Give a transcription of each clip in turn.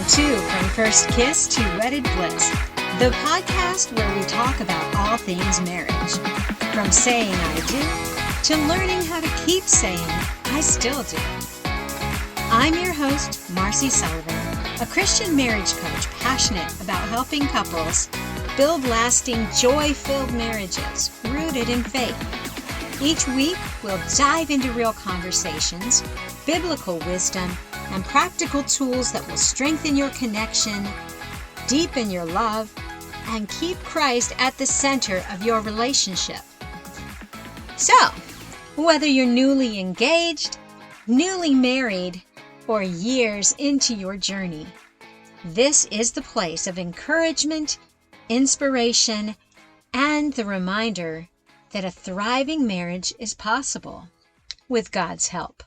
to From First Kiss to Wedded Bliss, the podcast where we talk about all things marriage. From saying I do to learning how to keep saying I still do. I'm your host, Marcy Sullivan, a Christian marriage coach passionate about helping couples build lasting, joy-filled marriages rooted in faith. Each week, we'll dive into real conversations, biblical wisdom, and practical tools that will strengthen your connection, deepen your love, and keep Christ at the center of your relationship. So, whether you're newly engaged, newly married, or years into your journey, this is the place of encouragement, inspiration, and the reminder that a thriving marriage is possible with God's help.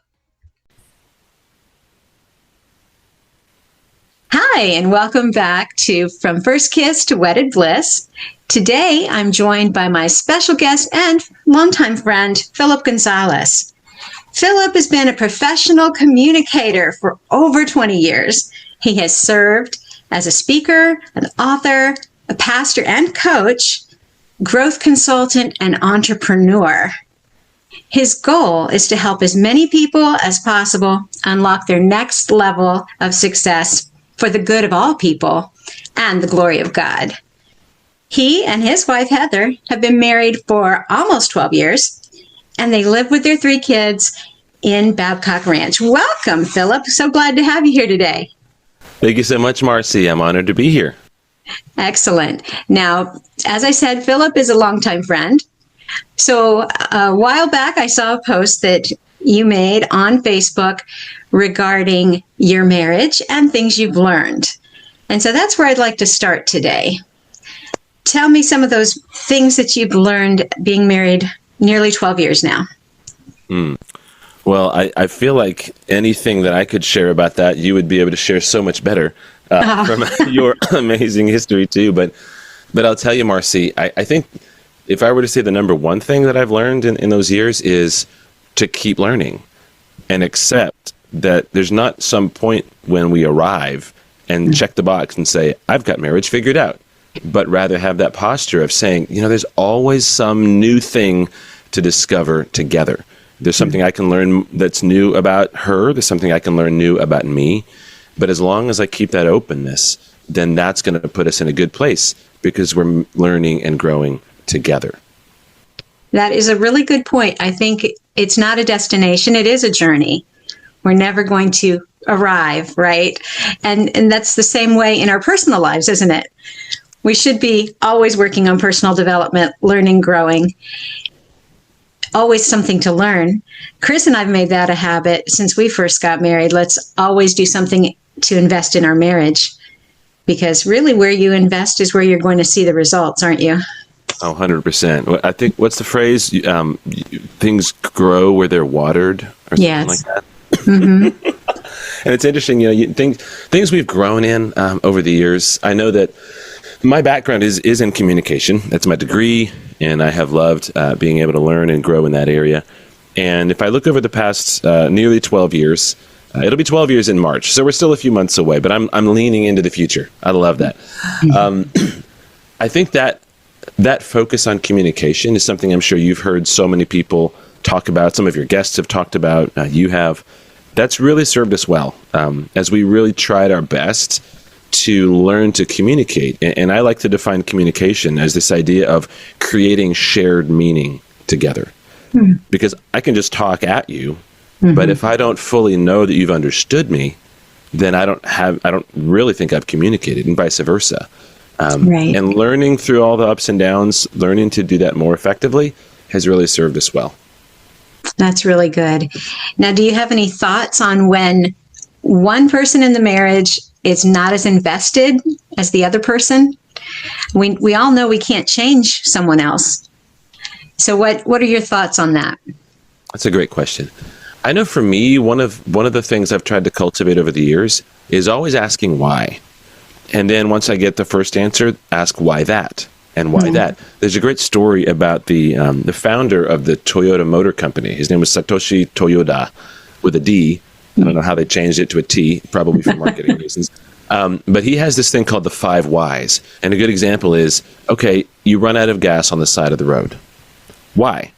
Hi, and welcome back to From First Kiss to Wedded Bliss. Today, I'm joined by my special guest and longtime friend, Phillip Gonzales. Phillip has been a professional communicator for over 20 years. He has served as a speaker, an author, a pastor and coach, growth consultant, and entrepreneur. His goal is to help as many people as possible unlock their next level of success for the good of all people and the glory of God. He and his wife, Heather, have been married for almost 12 years, and they live with their 3 kids in Babcock Ranch. Welcome, Phillip. So glad to have you here today. Thank you so much, Marcy. I'm honored to be here. Excellent. Now, as I said, Phillip is a longtime friend. So a while back, I saw a post that you made on Facebook regarding your marriage and things you've learned. And so that's where I'd like to start today. Tell me some of those things that you've learned being married nearly 12 years now. Well, I feel like anything that I could share about that, you would be able to share so much better from your amazing history too. But I'll tell you, Marcy, I think if I were to say the number one thing that I've learned in those years is to keep learning and accept that there's not some point when we arrive and check the box and say, I've got marriage figured out, but rather have that posture of saying, there's always some new thing to discover together. There's something I can learn that's new about her. There's something I can learn new about me. But as long as I keep that openness, then that's going to put us in a good place because we're learning and growing together. That is a really good point. I think it's not a destination. It is a journey. We're never going to arrive, right? And that's the same way in our personal lives, isn't it? We should be always working on personal development, learning, growing. Always something to learn. Chris and I've made that a habit since we first got married. Let's always do something to invest in our marriage, because really where you invest is where you're going to see the results, aren't you? Oh, 100%. I think, what's the phrase? Things grow where they're watered or something like that. Mm-hmm. And it's interesting, things we've grown in over the years. I know that my background is in communication. That's my degree, and I have loved being able to learn and grow in that area. And if I look over the past nearly 12 years, it'll be 12 years in March, so we're still a few months away, but I'm leaning into the future. I love that. I think that focus on communication is something I'm sure you've heard so many people talk about. Some of your guests have talked about. You have. That's really served us well as we really tried our best to learn to communicate. And I like to define communication as this idea of creating shared meaning together. Because I can just talk at you, but if I don't fully know that you've understood me, then I don't really think I've communicated, and vice versa. Right. And learning through all the ups and downs, learning to do that more effectively has really served us well. That's really good. Now, do you have any thoughts on when one person in the marriage is not as invested as the other person? We all know we can't change someone else. So what are your thoughts on that? That's a great question. I know for me, one of the things I've tried to cultivate over the years is always asking why. And then once I get the first answer, ask why that and why that. There's a great story about the founder of the Toyota Motor Company. His name was Satoshi Toyoda with a D. I don't know how they changed it to a T, probably for marketing reasons. But he has this thing called the 5 whys. And a good example is, okay, you run out of gas on the side of the road. Why?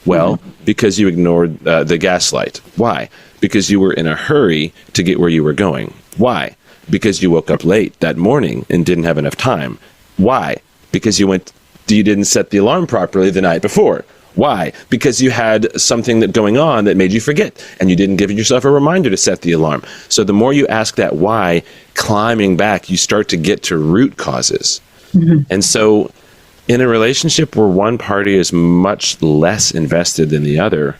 Well, because you ignored the gas light. Why? Because you were in a hurry to get where you were going. Why? Because you woke up late that morning and didn't have enough time. Why? Because you didn't set the alarm properly the night before. Why? Because you had something going on that made you forget, and you didn't give yourself a reminder to set the alarm. So the more you ask that why, climbing back, you start to get to root causes. And so in a relationship where one party is much less invested than the other,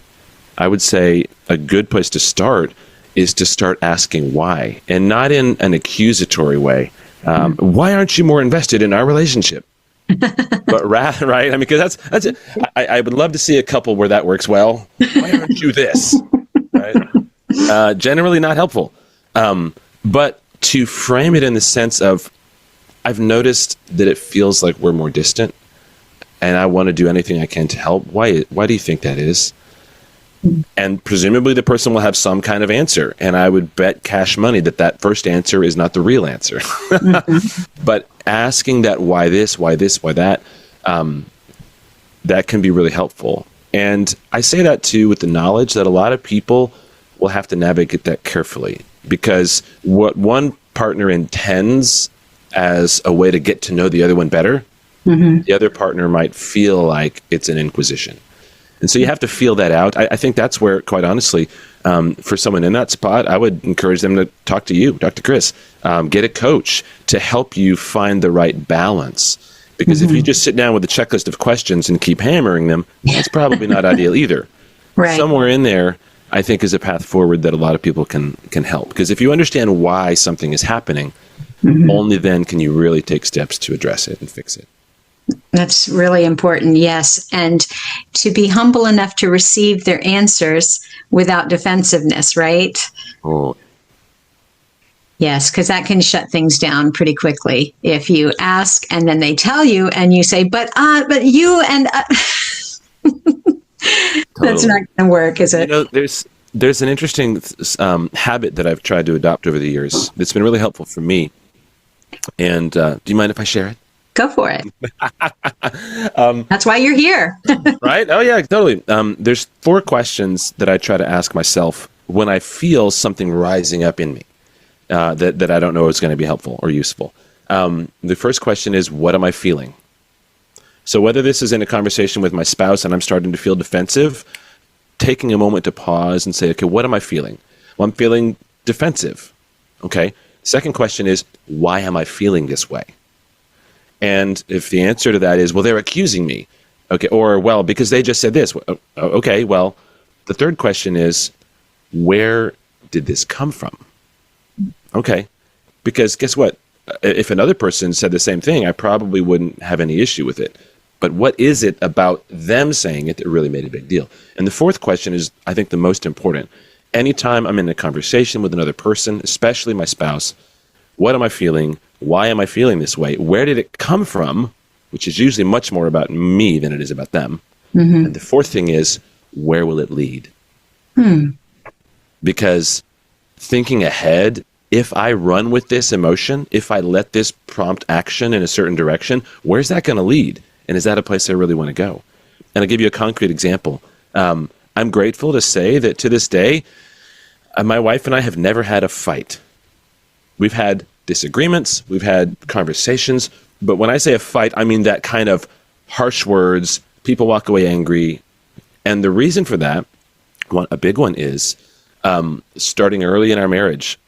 I would say a good place to start is to start asking why, and not in an accusatory way. Why aren't you more invested in our relationship? But rather, right? I mean, because that's it. I would love to see a couple where that works well. Why aren't you this? Right? Generally not helpful. But to frame it in the sense of, I've noticed that it feels like we're more distant, and I want to do anything I can to help. Why do you think that is? And presumably the person will have some kind of answer, and I would bet cash money that first answer is not the real answer. But asking that why this, why that, that can be really helpful. And I say that too with the knowledge that a lot of people will have to navigate that carefully, because what one partner intends as a way to get to know the other one better, the other partner might feel like it's an inquisition. And so you have to feel that out. I think that's where, quite honestly, for someone in that spot, I would encourage them to talk to you, Dr. Chris. Get a coach to help you find the right balance. Because if you just sit down with a checklist of questions and keep hammering them, that's probably not ideal either. Right. Somewhere in there, I think, is a path forward that a lot of people can help. Because if you understand why something is happening, only then can you really take steps to address it and fix it. That's really important, yes. And to be humble enough to receive their answers without defensive-ness, right? Oh. Yes, because that can shut things down pretty quickly. If you ask and then they tell you and you say, but you and... That's not going to work, is it? You know, there's an interesting habit that I've tried to adopt over the years that's been really helpful for me. And do you mind if I share it? Go for it. That's why you're here. Right? Oh, yeah, totally. There's 4 questions that I try to ask myself when I feel something rising up in me that I don't know is going to be helpful or useful. The first question is, what am I feeling? So whether this is in a conversation with my spouse and I'm starting to feel defensive, taking a moment to pause and say, okay, what am I feeling? Well, I'm feeling defensive. Okay. Second question is, why am I feeling this way? And if the answer to that is, well, they're accusing me, okay, or, well, because they just said this, okay, well, the third question is, where did this come from? Okay, because guess what? If another person said the same thing, I probably wouldn't have any issue with it. But what is it about them saying it that really made a big deal? And the fourth question is, I think, the most important. Anytime I'm in a conversation with another person, especially my spouse, what am I feeling? Why am I feeling this way? Where did it come from? Which is usually much more about me than it is about them. And the fourth thing is, where will it lead? Because thinking ahead, if I run with this emotion, if I let this prompt action in a certain direction, where's that going to lead? And is that a place I really want to go? And I'll give you a concrete example. I'm grateful to say that to this day, my wife and I have never had a fight. We've had disagreements, we've had conversations, but when I say a fight, I mean that kind of harsh words, people walk away angry. And the reason for that, a big one is, starting early in our marriage,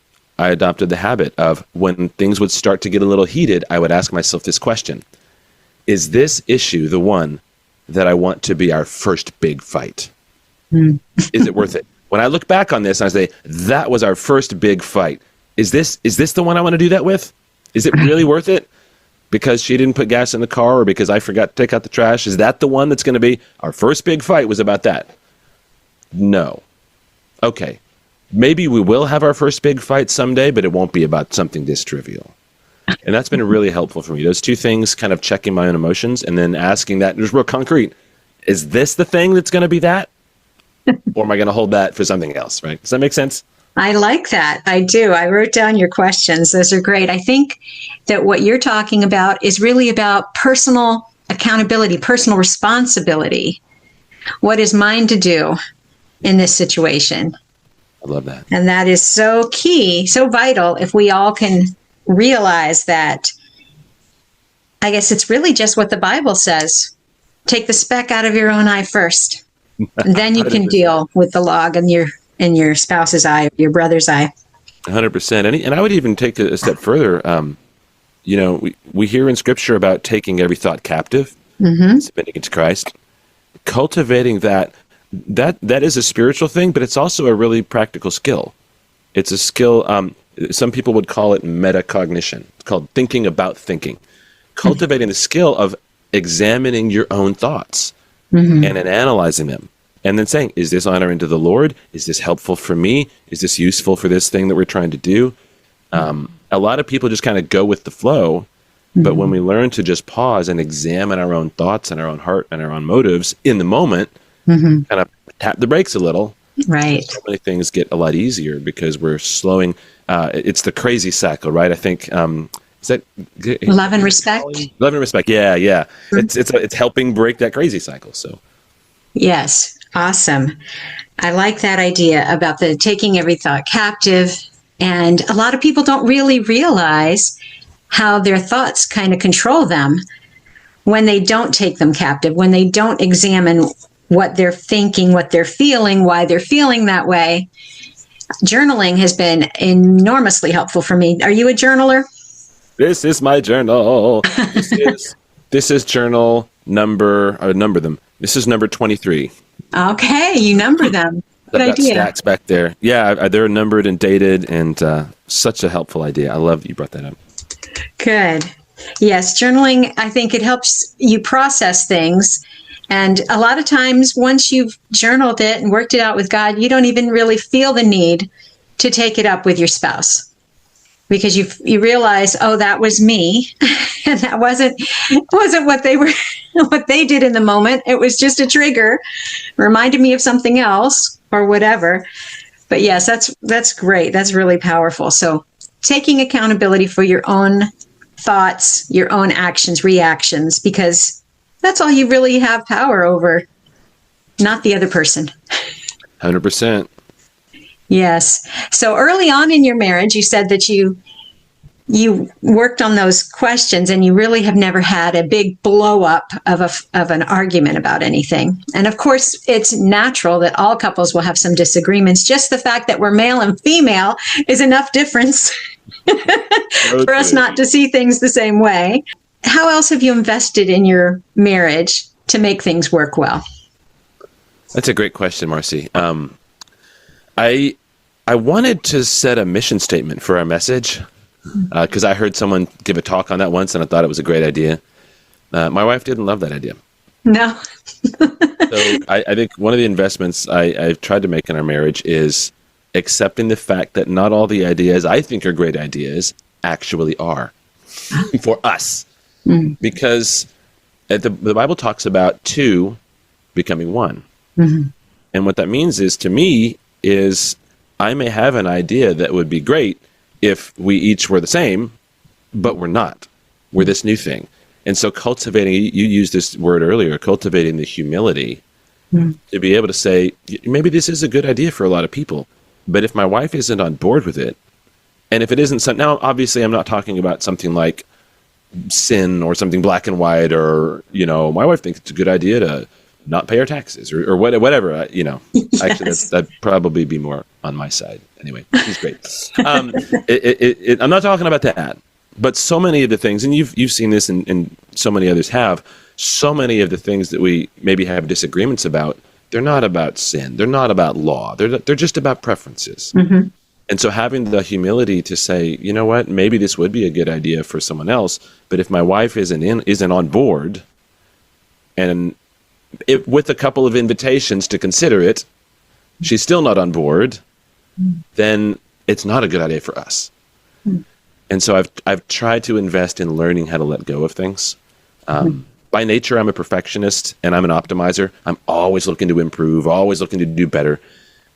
I adopted the habit of when things would start to get a little heated, I would ask myself this question: is this issue the one that I want to be our first big fight? Is it worth it? When I look back on this and I say, that was our first big fight, is this the one I want to do that with? Is it really worth it? Because she didn't put gas in the car, or because I forgot to take out the trash? Is that the one that's going to be our first big fight was about that? No. Okay. Maybe we will have our first big fight someday, but it won't be about something this trivial. And that's been really helpful for me. Those two things, kind of checking my own emotions and then asking that, just real concrete, is this the thing that's going to be that? Or am I going to hold that for something else, right? Does that make sense? I like that. I do. I wrote down your questions. Those are great. I think that what you're talking about is really about personal accountability, personal responsibility. What is mine to do in this situation? I love that. And that is so key, so vital if we all can realize that. I guess it's really just what the Bible says. Take the speck out of your own eye first. And then you can deal with the log in your spouse's eye, your brother's eye. 100%. And I would even take it a step further. We hear in Scripture about taking every thought captive, submitting it to Christ, cultivating that is a spiritual thing, but it's also a really practical skill. It's a skill. Some people would call it metacognition. It's called thinking about thinking. Cultivating the skill of examining your own thoughts and then analyzing them. And then saying, is this honoring to the Lord? Is this helpful for me? Is this useful for this thing that we're trying to do? A lot of people just kind of go with the flow. But when we learn to just pause and examine our own thoughts and our own heart and our own motives in the moment, kind of tap the brakes a little, right? So many things get a lot easier because we're slowing. It's the crazy cycle, right? I think, is that love and respect? Love and respect. Yeah. It's helping break that crazy cycle. So, yes. Awesome. I like that idea about the taking every thought captive. And a lot of people don't really realize how their thoughts kind of control them when they don't take them captive, when they don't examine what they're thinking, what they're feeling, why they're feeling that way. Journaling has been enormously helpful for me. Are you a journaler? This is my journal. This is journal number. I number them. This is number 23. Okay, you number them. Good I've got idea. stats back there. Yeah, they're numbered and dated, and such a helpful idea. I love that you brought that up. Good. Yes, journaling, I think it helps you process things. And a lot of times, once you've journaled it and worked it out with God, you don't even really feel the need to take it up with your spouse. Because you realize, oh, that was me, and that wasn't what they did in the moment. It was just a trigger, reminded me of something else or whatever. But yes, that's great. That's really powerful. So taking accountability for your own thoughts, your own actions, reactions, because that's all you really have power over, not the other person. 100%. Yes. So early on in your marriage, you said that you worked on those questions and you really have never had a big blow up of an argument about anything. And of course, it's natural that all couples will have some disagreements. Just the fact that we're male and female is enough difference for us not to see things the same way. How else have you invested in your marriage to make things work well? That's a great question, Marcy. I wanted to set a mission statement for our message because I heard someone give a talk on that once, and I thought it was a great idea. My wife didn't love that idea. No. So I think one of the investments I've tried to make in our marriage is accepting the fact that not all the ideas I think are great ideas actually are for us. Because the Bible talks about two becoming one. And what that means is, to me, is I may have an idea that would be great if we each were the same, but we're not. We're this new thing. And so cultivating, you used this word earlier, cultivating the humility to be able to say, maybe this is a good idea for a lot of people, but if my wife isn't on board with it, and if it isn't, now obviously I'm not talking about something like sin or something black and white, or, my wife thinks it's a good idea to not pay our taxes or whatever, Yes. Actually that'd probably be more on my side. Anyway, she's great. I'm not talking about that, but so many of the things, and you've seen this and so many others have, so many of the things that we maybe have disagreements about, they're not about sin. They're not about law. They're just about preferences. And so having the humility to say, you know what, maybe this would be a good idea for someone else, but if my wife isn't on board, and with a couple of invitations to consider it, she's still not on board, then it's not a good idea for us. And so I've tried to invest in learning how to let go of things. By nature, I'm a perfectionist and I'm an optimizer. I'm always looking to improve, always looking to do better.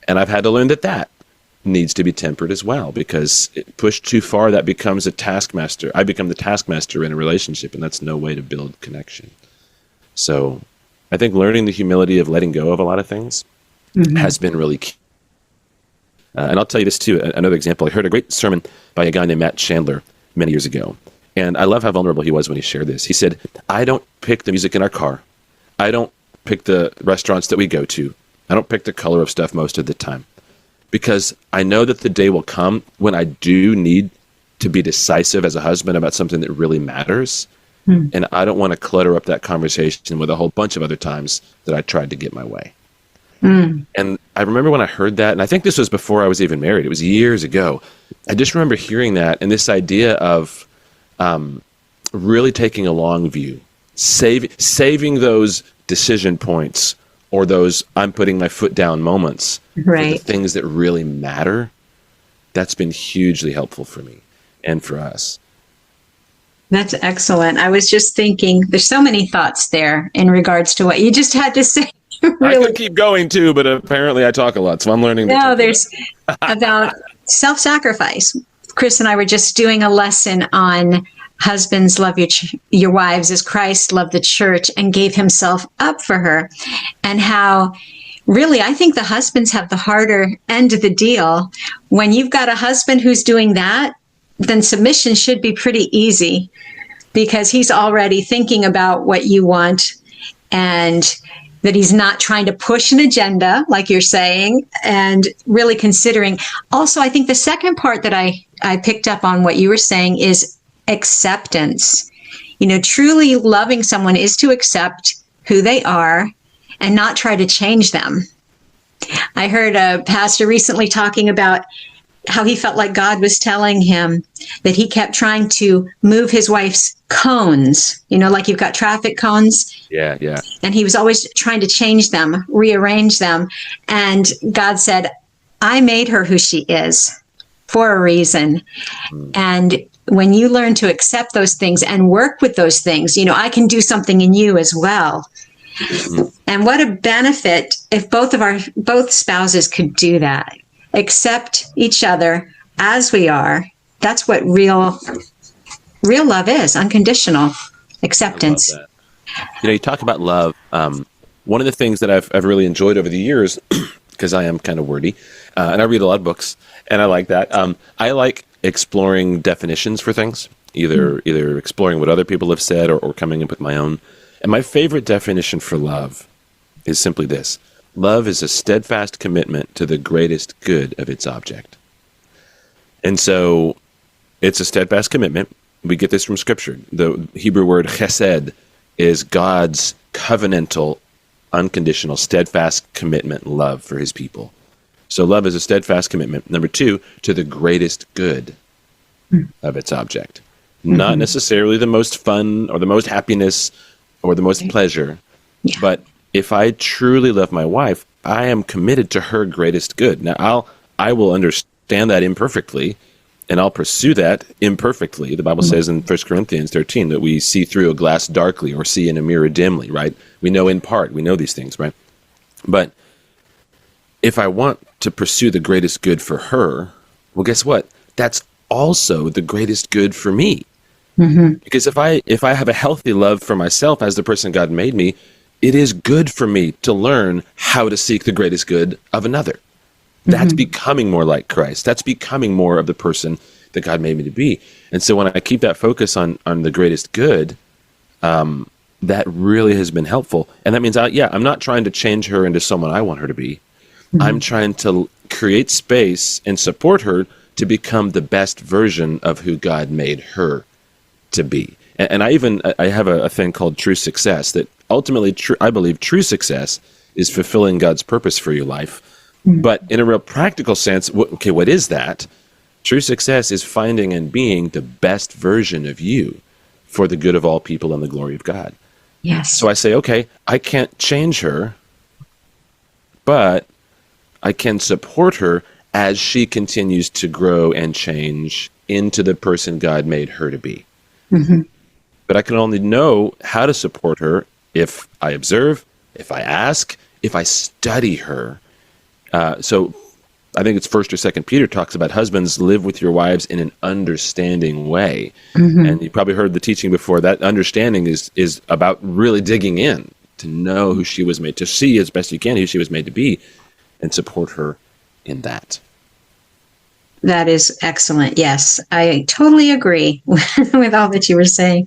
And I've had to learn that needs to be tempered as well, because pushed too far, that becomes a taskmaster. I become the taskmaster in a relationship, and that's no way to build connection. So I think learning the humility of letting go of a lot of things has been really key. And I'll tell you this too, another example. I heard a great sermon by a guy named Matt Chandler many years ago. And I love how vulnerable he was when he shared this. He said, I don't pick the music in our car. I don't pick the restaurants that we go to. I don't pick the color of stuff most of the time, because I know that the day will come when I do need to be decisive as a husband about something that really matters. And I don't want to clutter up that conversation with a whole bunch of other times that I tried to get my way. And I remember when I heard that, and I think this was before I was even married. It was years ago. I just remember hearing that, and this idea of really taking a long view, saving those decision points or those I'm putting my foot down moments for the things that really matter. That's been hugely helpful for me and for us. That's excellent. I was just thinking, there's so many thoughts there in regards to what you just had to say. Really. I could keep going too, but apparently I talk a lot, so I'm learning. No, there's about self-sacrifice. Chris and I were just doing a lesson on husbands, love your wives as Christ loved the church and gave himself up for her. And how really, I think the husbands have the harder end of the deal. When you've got a husband who's doing that, then submission should be pretty easy, because he's already thinking about what you want, and that he's not trying to push an agenda, like you're saying, and really considering. Also, I think the second part that I picked up on what you were saying is acceptance. You know, truly loving someone is to accept who they are and not try to change them. I heard a pastor recently talking about how he felt like God was telling him that he kept trying to move his wife's cones, you know, like you've got traffic cones. Yeah, yeah. And he was always trying to change them, rearrange them. And God said, I made her who she is for a reason. And when you learn to accept those things and work with those things, you know, I can do something in you as well. And what a benefit if both spouses could do that. Accept each other as we are. That's what real love is, unconditional acceptance. I love that. You know, you talk about love. One of the things that I've really enjoyed over the years, because I am kind of wordy, and I read a lot of books, and I like that. I like exploring definitions for things, either exploring what other people have said or coming up with my own. And my favorite definition for love is simply this: love is a steadfast commitment to the greatest good of its object. And so it's a steadfast commitment. We get this from Scripture. The Hebrew word chesed is God's covenantal, unconditional, steadfast commitment, love for his people. So love is a steadfast commitment. Number two, to the greatest good of its object. Not necessarily the most fun or the most happiness or the most pleasure, but if I truly love my wife, I am committed to her greatest good. Now, I will understand that imperfectly, and I'll pursue that imperfectly. The Bible says in 1 Corinthians 13 that we see through a glass darkly or see in a mirror dimly, right? We know in part. We know these things, right? But if I want to pursue the greatest good for her, well, guess what? That's also the greatest good for me. Because if I have a healthy love for myself as the person God made me, it is good for me to learn how to seek the greatest good of another. That's becoming more like Christ. That's becoming more of the person that God made me to be. And so when I keep that focus on the greatest good, that really has been helpful. And that means, I'm not trying to change her into someone I want her to be. I'm trying to create space and support her to become the best version of who God made her to be. And I have a thing called true success, that ultimately, I believe true success is fulfilling God's purpose for your life. But in a real practical sense, what is that? True success is finding and being the best version of you for the good of all people and the glory of God. Yes. So I say, okay, I can't change her, but I can support her as she continues to grow and change into the person God made her to be. But I can only know how to support her if I observe, if I ask, if I study her. So I think it's First or Second Peter talks about husbands, live with your wives in an understanding way. And you probably heard the teaching before. That understanding is about really digging in to know who she was made, to see as best you can who she was made to be, and support her in that. That is excellent. Yes, I totally agree with all that you were saying.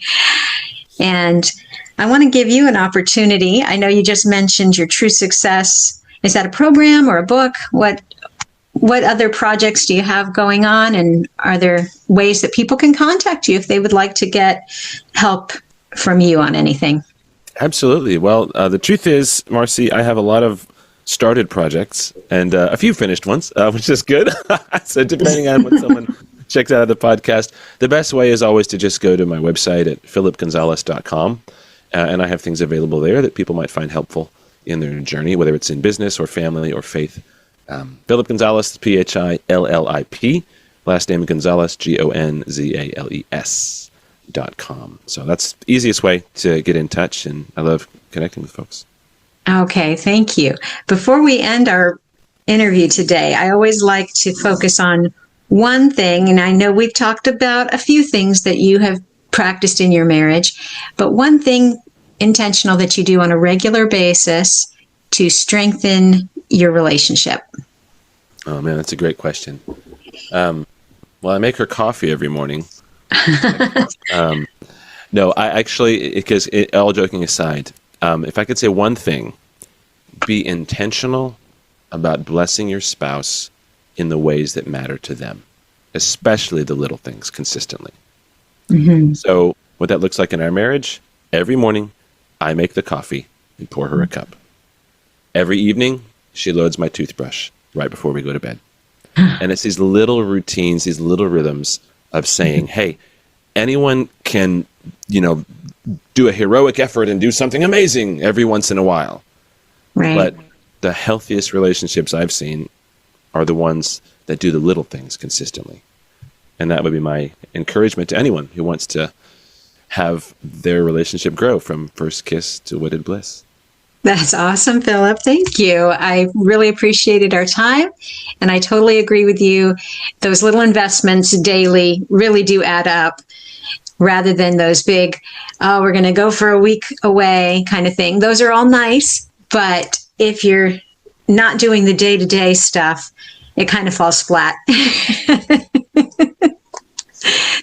And I want to give you an opportunity. I know you just mentioned your True Success. Is that a program or a book? What other projects do you have going on? And are there ways that people can contact you if they would like to get help from you on anything? Absolutely. Well, the truth is, Marcy, I have a lot of started projects and a few finished ones, which is good. So depending on what someone checks out of the podcast, the best way is always to just go to my website at phillipgonzales.com. And I have things available there that people might find helpful in their journey, whether it's in business or family or faith. Phillip Gonzales, PhIllip, last name Gonzales, GONZALES.com. So that's the easiest way to get in touch, and I love connecting with folks. Okay, thank you. Before we end our interview today, I always like to focus on one thing, and I know we've talked about a few things that you have practiced in your marriage, but one thing intentional that you do on a regular basis to strengthen your relationship. Oh man, that's a great question. Well, I make her coffee every morning. No, I actually, because all joking aside, if I could say one thing, be intentional about blessing your spouse in the ways that matter to them, especially the little things, consistently. So what that looks like in our marriage, every morning I make the coffee and pour her a cup. Every evening she loads my toothbrush right before we go to bed. And it's these little routines, these little rhythms of saying, hey, anyone can, do a heroic effort and do something amazing every once in a while. Right. But the healthiest relationships I've seen are the ones that do the little things consistently. And that would be my encouragement to anyone who wants to have their relationship grow from first kiss to wedded bliss. That's awesome, Phillip. Thank you. I really appreciated our time, and I totally agree with you. Those little investments daily really do add up, rather than those big, we're going to go for a week away kind of thing. Those are all nice, but if you're not doing the day-to-day stuff, it kind of falls flat.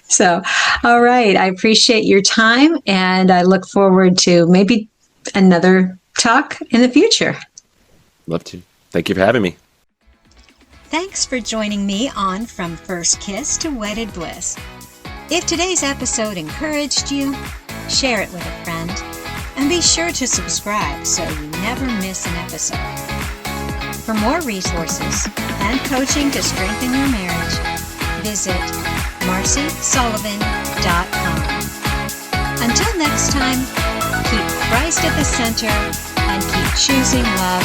So, all right. I appreciate your time, and I look forward to maybe another talk in the future. Love to. Thank you for having me. Thanks for joining me on From First Kiss to Wedded Bliss. If today's episode encouraged you, share it with a friend, and be sure to subscribe so you never miss an episode. For more resources and coaching to strengthen your marriage, visit marcysullivan.com. Until next time, keep Christ at the center and keep choosing love